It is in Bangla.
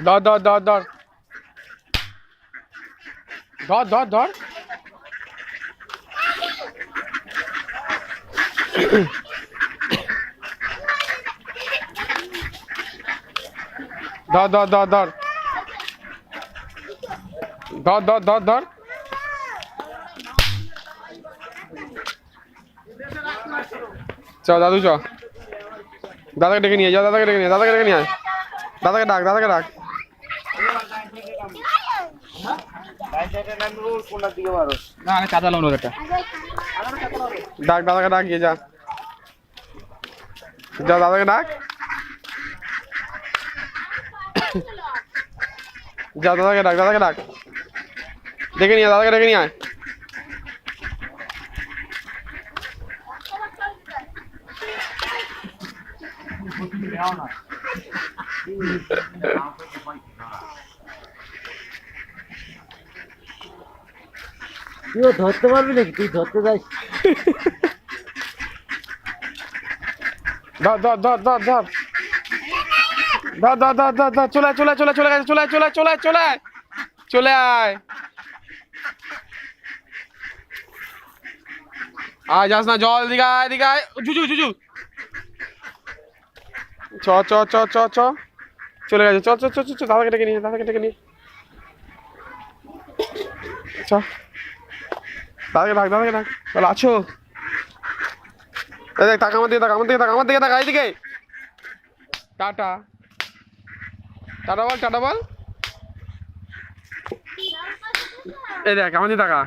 ধর ধর ধর ধর ধর ধর ধর ধর ধর ধর ধর ধর ধর ধর ধর চ দাদু চ দাদাকে ডেকে নিয়ে যা দাদাকে ডেকে নিয়ে দাদাকে ডেকে নিয়ে আয় দাদাকে ডাক দাদাকে ডাক ডাক দাদাকে ডাক গিয়ে যা যা দাদাকে ডাক যা দাদাকে ডাক ডেকে নিয়ে দাদাকে ডেকে নিয়ে আয় তুইও ধরতে পারবি নাকি? তুই ধরতে যাস? ধর ধর ধর ধর ধর ধর ধর ধর ধর ধর চলে চলে চলে চলে গেছে চলে চলে চলে চলে চলে আয় আয় যাস না জল দিকে আয় দিকে আয় জুজু জুজু চ চ চ চ চ চলে গেছে চ চ চ চ দাদাকে ডেকে নিয়ে দাদাকে ডেকে নিয়ে চ দাদাকে ডাক বল আছো দেখ টাকা আমার দিকে টাকা আমার দিকে টাকা আমার দিকে টাকা এইদিকে টাটা টাটা বল এই দেখ আমার দিকে টাকা